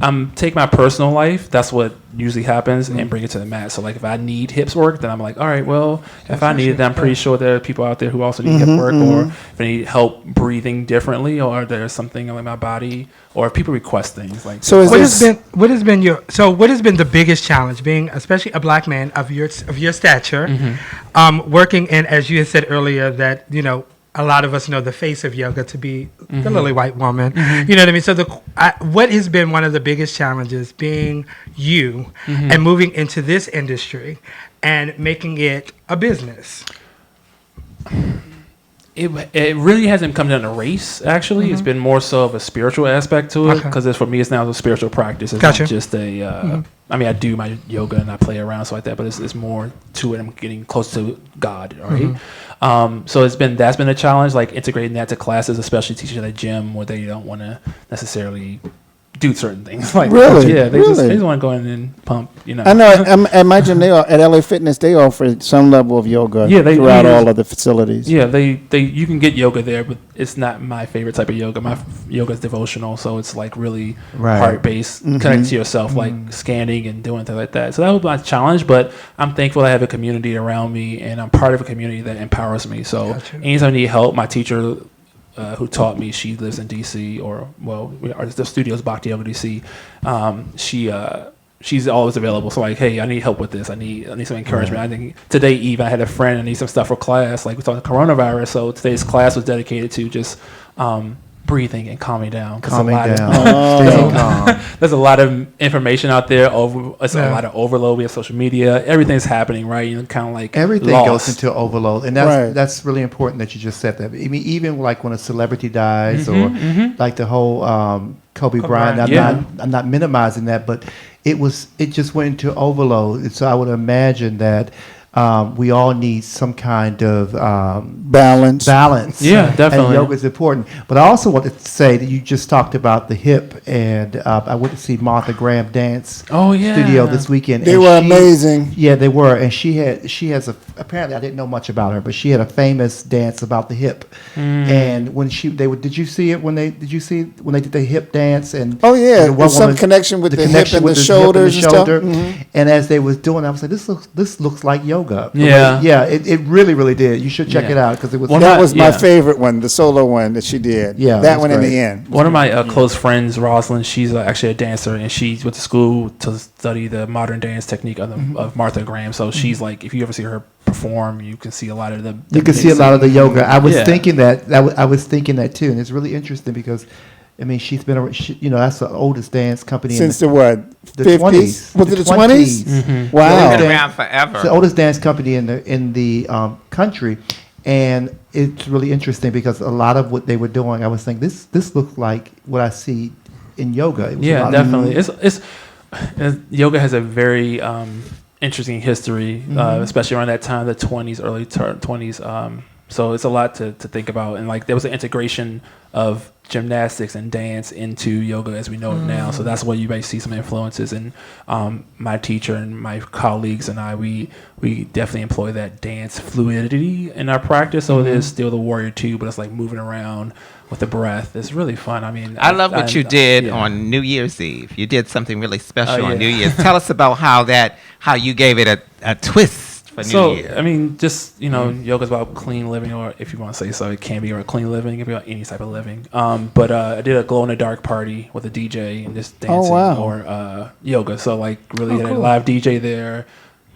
I'm taking my personal life. That's what usually happens, and bring it to the mat. So if I need hips work, then I'm like, all right, well, if I need it, then I'm pretty sure there are people out there who also need hip work, or if I need help breathing differently, or there's something in my body, or if people request things like. So What has been the biggest challenge, being especially a black man of your stature, working in, as you had said earlier, that a lot of us know the face of yoga to be the lily white woman. You know what I mean? So what has been one of the biggest challenges being you and moving into this industry and making it a business? It really hasn't come down to race, actually. It's been more so of a spiritual aspect to it, because for me, it's now a spiritual practice. It's not just a... I do my yoga and I play around, so like that, but it's more to it. I'm getting close to God, right? So that's been a challenge, integrating that to classes, especially teaching at a gym where they don't want to necessarily do certain things. Really? Yeah, they Really? just want to go in and pump, I know at my gym, at LA Fitness, they offer some level of yoga throughout all of the facilities. Yeah, you can get yoga there, but it's not my favorite type of yoga. My yoga is devotional, so it's really heart-based, connected to yourself, scanning and doing things like that. So that was my challenge, but I'm thankful I have a community around me, and I'm part of a community that empowers me. So anytime I need help, my teacher who taught me, she lives in DC, the studio's Bhakti Yoga DC. She's always available. So hey, I need help with this. I need some encouragement. I think today even I had a friend. I need some stuff for class. We talked coronavirus. So today's class was dedicated to just breathing and calming down. Calming down. Oh. Staying calm. There's a lot of information out there. It's a lot of overload. We have social media. Everything's happening, right? You're kind of like Everything lost. goes into overload, and that's really important that you just said that. I mean, even like when a celebrity dies, or like the whole Kobe Bryant. I'm not minimizing that, but it just went into overload. And so I would imagine that we all need some kind of balance. Yeah, definitely. And yoga is important. But I also wanted to say that you just talked about the hip, and I went to see Martha Graham dance studio this weekend. They were amazing. Yeah, they were. And she has apparently I didn't know much about her, but she had a famous dance about the hip. And when did you see when they did the hip dance? And Oh yeah, and there's some connection with the hip and the shoulders and stuff. And as they was doing, I was like, this looks like yoga. Yeah. It really, really did. You should check it out because it was. That was my favorite one, the solo one that she did. Yeah, that one great. in the end. One of my close friends, Rosalind, she's actually a dancer, and she went to school to study the modern dance technique of Martha Graham. So she's like, if you ever see her perform, you can see a lot of the. You can see a lot of the yoga. I was thinking that. I was thinking that too, and it's really interesting because. I mean, she's been, that's the oldest dance company since the what? The 50s? 20s. Was it the 20s? They've Wow. been around forever. It's the oldest dance company in the country, and it's really interesting because a lot of what they were doing, I was thinking this looks like what I see in yoga. Yeah, definitely. It's yoga has a very interesting history, especially around that time, the 20s, early 20s. So it's a lot to think about, and like there was an integration of gymnastics and dance into yoga as we know it now. So that's where you may see some influences. And my teacher and my colleagues and I, we definitely employ that dance fluidity in our practice. So it is still the warrior too, but it's like moving around with the breath. It's really fun. I mean, I love what you did on New Year's Eve. You did something really special on New Year's. Tell us about how you gave it a twist. So, I mean, just, yoga's about clean living, or if you want to say so, it can be about clean living. It can be about any type of living. But I did a glow-in-the-dark party with a DJ and just dancing or yoga. So, like, really had a live DJ there,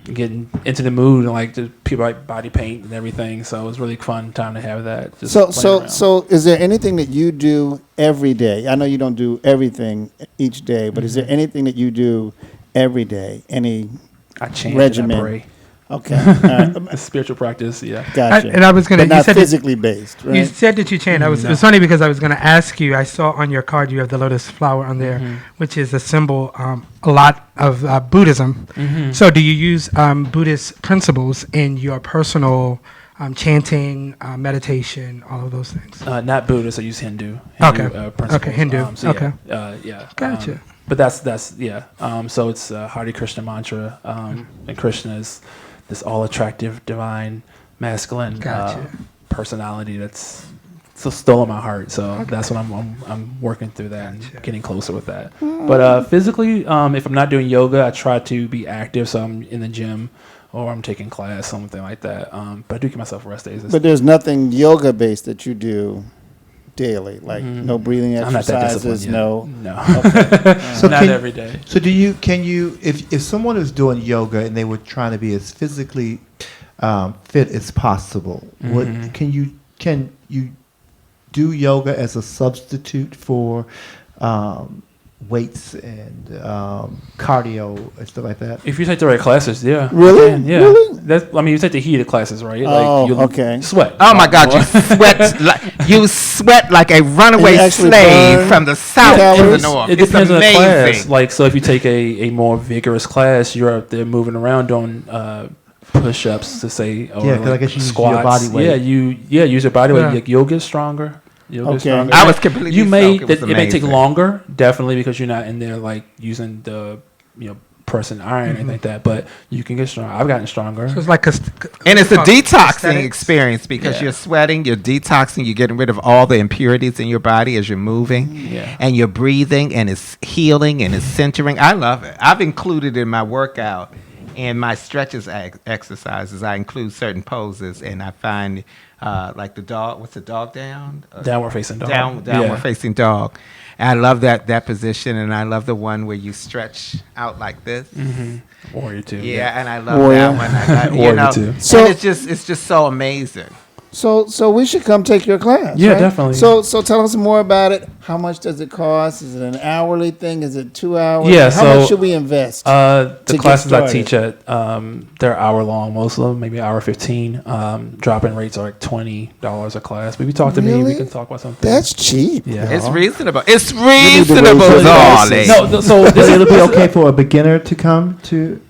getting into the mood, and, like, just people like body paint and everything. So, it was really fun time to have that. Just So is there anything that you do every day? I know you don't do everything each day, but is there anything that you do every day? Any I chant regimen? and I pray. Okay. All right. A spiritual practice, yeah. Gotcha. And I was going to, but not physically based, right? You said that you chant. It's funny because I was going to ask you, I saw on your card you have the lotus flower on there, which is a symbol, a lot of Buddhism. So do you use Buddhist principles in your personal chanting, meditation, all of those things? Not Buddhist, I use Hindu principles. Okay, Hindu. Yeah. Gotcha. But that's yeah. So it's Hare Krishna mantra, and Krishna is this all-attractive, divine, masculine personality that's so still in my heart. So that's what I'm working through that and getting closer with that. But physically, if I'm not doing yoga, I try to be active. So I'm in the gym or I'm taking class, something like that. But I do give myself rest days. But there's nothing yoga based that you do daily, like no breathing exercises, no. Okay. So not every day. So can you if someone is doing yoga and they were trying to be as physically fit as possible, can you do yoga as a substitute for weights and cardio and stuff like that? If you take the right classes, yeah. Really? Yeah. Really? You take the heated classes, right? Oh, like okay. Sweat. Oh my God, you sweat like a runaway slave from the south to the north. It depends on the class. Like, so if you take a more vigorous class, you're out there moving around doing push-ups to say, or because I guess you squats. use your body weight. Use your body weight. Like, yoga is stronger. Stronger. I was completely. It may take longer, definitely, because you're not in there like using the pressing iron or anything like that. But you can get stronger. I've gotten stronger. So it's like and it's a detoxing experience because you're sweating, you're detoxing, you're getting rid of all the impurities in your body as you're moving, and you're breathing, and it's healing and it's centering. I love it. I've included in my workout and my stretches exercises. I include certain poses, and I find. Like the dog, what's the dog down? Downward facing dog. Downward facing dog. And I love that position, and I love the one where you stretch out like this. Warrior 2. Yeah, and I love that one. Warrior 2. So it's just so amazing. So we should come take your class. Yeah, right? definitely. So tell us more about it. How much does it cost? Is it an hourly thing? Is it 2 hours? Yeah, How much should we invest? The get classes I started? teach at, they're hour long, most of them, maybe hour 15. Drop-in rates are like $20 a class. Maybe talk to me. Really? We can talk about something. That's cheap. Yeah. It's reasonable. It's need to raise reasonable, your darling. prices. No, so Is this it be okay for a beginner to come to?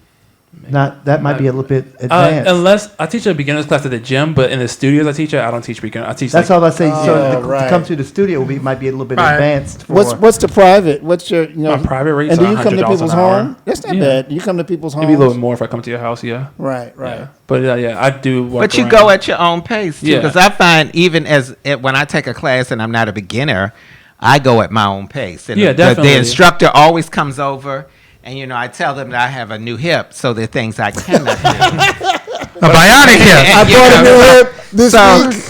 Not that might be a little bit advanced. unless I teach a beginner's class at the gym, but in the studios I teach at, I don't teach beginner. I teach. That's like, all I say. So to right. come to the studio might be a little bit Right. advanced. For, What's the private? What's your My private rates And do are you come to $100 people's an hour. home? That's not Yeah. bad. You come to people's homes. Maybe a little bit more if I come to your house. Yeah. Right. Yeah. But yeah, I do. Work But you around. go at your own pace too, Yeah. because I find even when I take a class and I'm not a beginner, I go at my own pace. And Yeah, the definitely. instructor always comes over, and I tell them that I have a new hip, so there are things I cannot do. A bionic hip. I bought a new hip this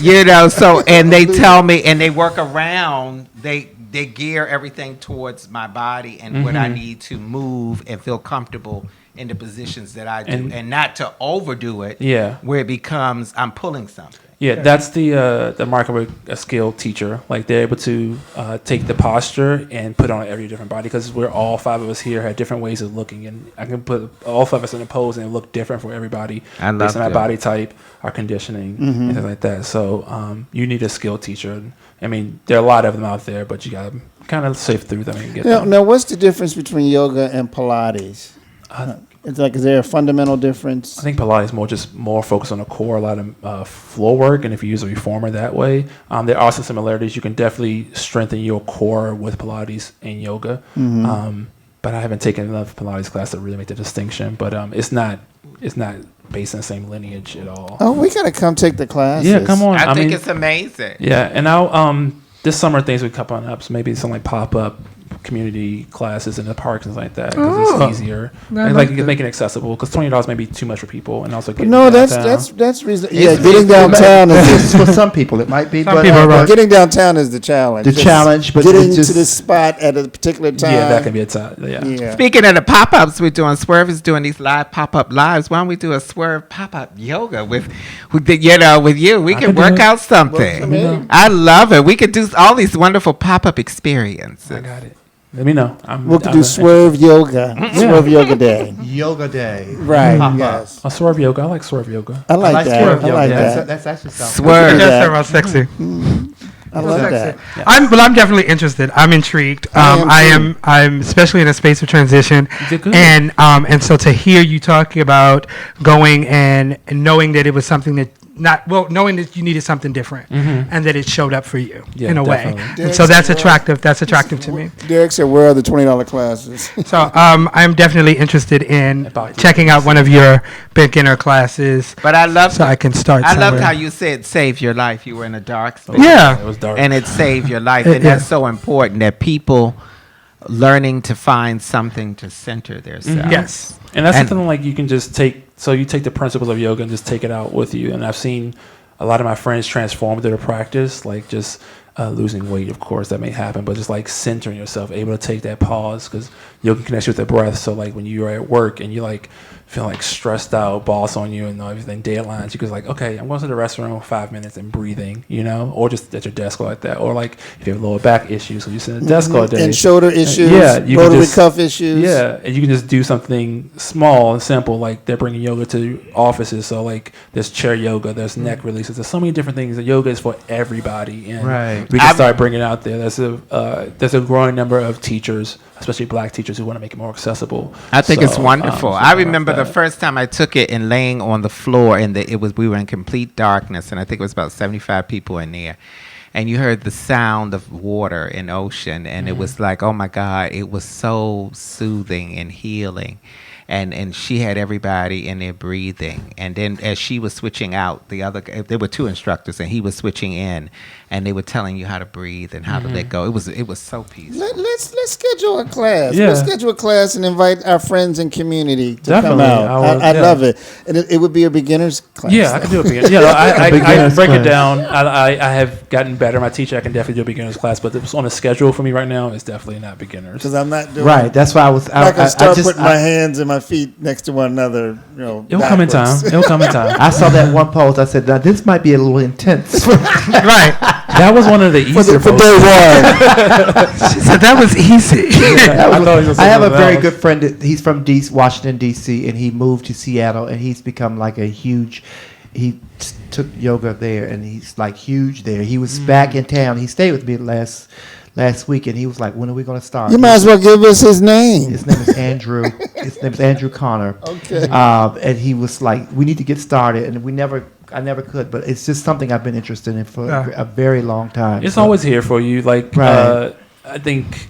week. And they tell me, and they work around. They gear everything towards my body and what I need to move and feel comfortable in the positions that I do, and not to overdo it. Yeah. Where it becomes I'm pulling something. Yeah, that's the mark of a skilled teacher. Like they're able to take the posture and put on every different body, because we're all five of us here have different ways of looking, and I can put all five of us in a pose and it look different for everybody I love based on our that. body type, our conditioning, and things like that. So you need a skilled teacher. I mean, there are a lot of them out there, but you gotta kind of sift through them and get them. Now, what's the difference between yoga and Pilates? It's like, is there a fundamental difference? I think Pilates is more focused on the core, a lot of floor work, and if you use a reformer that way, there are some similarities. You can definitely strengthen your core with Pilates and yoga, but I haven't taken enough Pilates class to really make the distinction. But it's not based on the same lineage at all. Oh, we gotta come take the classes. Yeah, come on. I think mean, it's amazing. yeah, and now this summer things would come on up, so maybe some like pop up community classes in the parks and things like that, because it's easier and like make it accessible, because $20 may be too much for people, and also getting No, downtown. that's reasonable. Yeah, getting downtown is for some people it might be, but people are right. getting downtown is the challenge. The challenge, but getting it's just- to the spot at a particular time. Yeah, that can be a time. Yeah. Yeah. Speaking of the pop-ups we're doing, Swerve is doing these live pop-up lives. Why don't we do a Swerve pop-up yoga with you? We can can do work it. out something. Come in. I love it. We could do all these wonderful pop-up experiences. I got it. Let me know. We could do Swerve Yoga. Swerve Yoga Day. Yoga day. Right. Pop-up. Yes. Swerve yoga. I like Swerve yoga. I like that. Swerve I yoga. like That's- that. That's actually something. Swerve. Yeah. That's sexy. I love that. I'm definitely interested. I'm intrigued. I'm especially in a space of transition, did good. and so to hear you talking about going and knowing that it was something that knowing that you needed something different, and that it showed up for you Yeah, in a definitely. way, and so that's attractive. That's attractive to me. Derek said, "Where are the $20 classes?" So I'm definitely interested in About you. checking out one of your beginner classes, But I love so I can start. I loved somewhere. how you said save your life. You were in a dark space. Yeah. It was dark. And it saved your life. Yeah. And that's so important, that people learning to find something to center themselves. Yes. And that's And- something like you can just take. So you take the principles of yoga and just take it out with you. And I've seen a lot of my friends transform their practice, like just losing weight, of course, that may happen, but just like centering yourself, able to take that pause, because yoga connects you with the breath. So like when you're at work and you like feel like stressed out, boss on you and everything, deadlines, you can like, okay, I'm going to the restroom 5 minutes and breathing, or just at your desk like that. Or like if you have lower back issues, so you sit at the desk all day. And shoulder issues. Yeah, you can rotary just- cuff issues. Yeah, and you can just do something small and simple, like they're bringing yoga to offices. So like there's chair yoga, there's neck releases, there's so many different things. The yoga is for everybody, and Right. we can start bringing it out there. There's a growing number of teachers, especially black teachers, who want to make it more accessible. I think it's So, wonderful. so I love remember the that. first time I took it and laying on the floor, and we were in complete darkness, and I think it was about 75 people in there. And you heard the sound of water and ocean, and it was like, oh my God, it was so soothing and healing. And she had everybody in there breathing. And then as she was switching out, there were two instructors, and he was switching in, and they were telling you how to breathe and how to let go. It was so peaceful. Let's schedule a class. Yeah. Let's schedule a class and invite our friends and community to Definitely. come out. I Yeah. love it. And it would be a beginner's class. Yeah, I can do a beginner. Yeah, I beginner's break it class. down. I have gotten better. My teacher, I can definitely do a beginner's class, but it's on a schedule for me right now. It's definitely not beginners. Because I'm not doing Right. That's why I was. I'm not going to start just- putting my hands and my feet next to one another. It'll come in time. It'll come in time. I saw that one post. I said, now this might be a little intense. Right. That was one of the easier For posts. day one. She said that was easy. I have a very good friend. He's from Washington, D.C., and he moved to Seattle, and he's become like a huge. He took yoga there, and he's like huge there. He was back in town. He stayed with me last week, and he was like, "When are we going to start?" You might as well give us his name. His name is Andrew. His name is Andrew Connor. Okay. And he was like, "We need to get started," and I never could, but it's just something I've been interested in for a very long time. It's always here for you. Like, Right. I think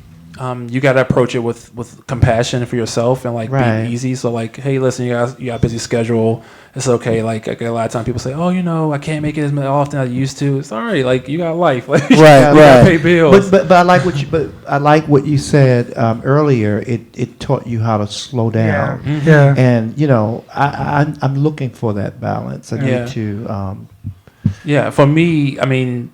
you got to approach it with compassion for yourself and like Right. be easy. So like, hey, listen, you got a busy schedule. It's okay. Like a lot of times people say, oh, I can't make it as often as I used to. It's all right. Like you got life. Like you gotta pay bills. But I like what you said earlier. It taught you how to slow down. Yeah. And I'm looking for that balance. I need to. Yeah, for me, I mean,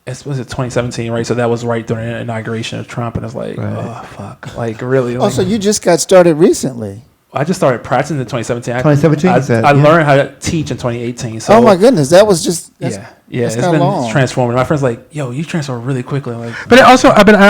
was it 2017, right? So that was right during the inauguration of Trump, and it's like, oh fuck, like really. Like, So you just got started recently. I just started practicing in 2017. 2017, I learned how to teach in 2018. So Oh my goodness, that was just yeah, that's it's kinda been long. transformative. My friends like, yo, you transform really quickly. Like, But I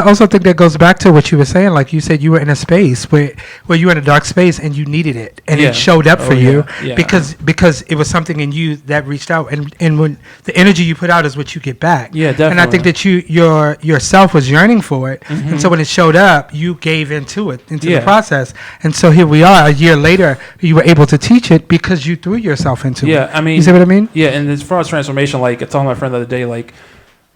also think that goes back to what you were saying. Like you said, you were in a space where you were in a dark space and you needed it, and Yeah. it showed up for Oh, you yeah. because it was something in you that reached out, and when the energy you put out is what you get back. Yeah, And I think definitely. that yourself was yearning for it, and so when it showed up, you gave into the Yeah. process, and so here we are a year later. You were able to teach it because you threw yourself into it. yeah, I mean, You see what I mean? Yeah, and as far as transformation, like I told my friend the other day, like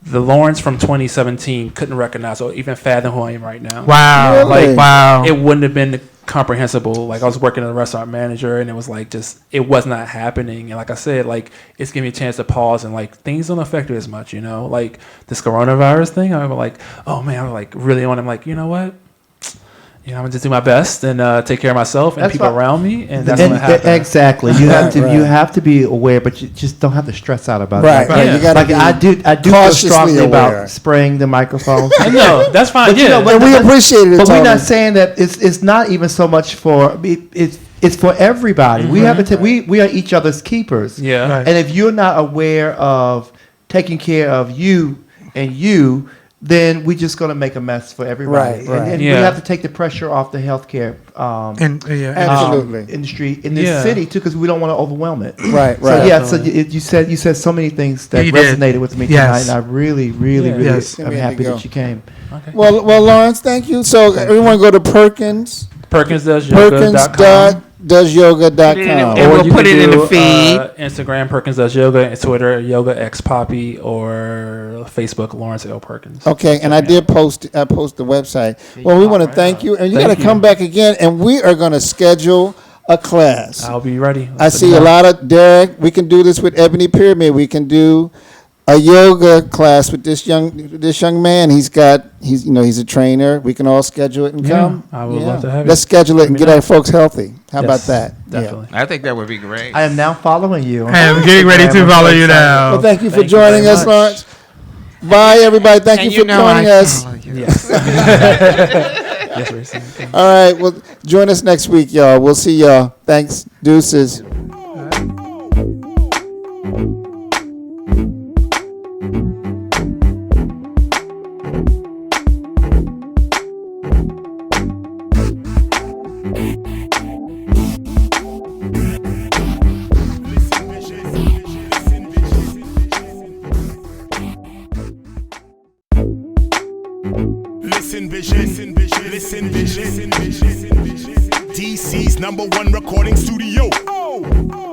the Lawrence from 2017 couldn't recognize or even fathom who I am right now. Wow. Really? Like, Wow. it wouldn't have been comprehensible. Like I was working as a restaurant manager, and it was like it was not happening. And like I said, like it's giving me a chance to pause and like things don't affect you as much. Like this coronavirus thing. I'm like, oh man, I'm like really on. I'm like, you know what? I'm gonna just do my best and take care of myself and That's people what- around me, and that's what happens. Exactly. You have to Right. you have to be aware, but you just don't have to stress out about Right, it. right. Yeah. You gotta Like be I do feel cautiously strongly aware. about spraying the microphones. No, that's fine. But you know, yeah, And we appreciate it. But we're Tony. not saying that it's not even so much for it's for everybody. We have to we are each other's keepers. yeah. Right. And if you're not aware of taking care of you, then we're just going to make a mess for everybody. Right, right. And Yeah. we have to take the pressure off the healthcare Absolutely. industry in this Yeah. city too, because we don't want to overwhelm it. Right, So right. yeah, so you said so many things that You did. resonated with me Yes. tonight, and I really, really, Yeah. really Yes. am We had to happy go. that you came. Well, Lawrence, thank you. So everyone go to Perkins. PerkinsDoesYoga.com. PerkinsDoesYoga.com. And we'll you put can it in do, the feed. Instagram Perkins Does Yoga, and Twitter Yoga X Poppy, or Facebook Lawrence L Perkins. Okay, and I post the website. Well, we want to thank you, and you got to Thank you. come back again, and we are going to schedule a class. I'll be ready. I see a lot of Derek. We can do this with Ebony Pyramid. We can do a yoga class with this young man. He's a trainer. We can all schedule it and Yeah, come. I would love to have Let's you. schedule it and Let me get know. our folks healthy. How Yes, about that? Definitely. I think that would be great. I am now following you. I am getting ready to follow you Yeah. now. Well, thank you for Thank you joining very us, much. Lawrence. Bye, everybody. Thank And you for joining I us. follow you. Yes. Yes, Racine. All right. Well, join us next week, y'all. We'll see y'all. Thanks. Deuces. Listen, vision. Listen, vision. DC's #1 recording studio. Oh.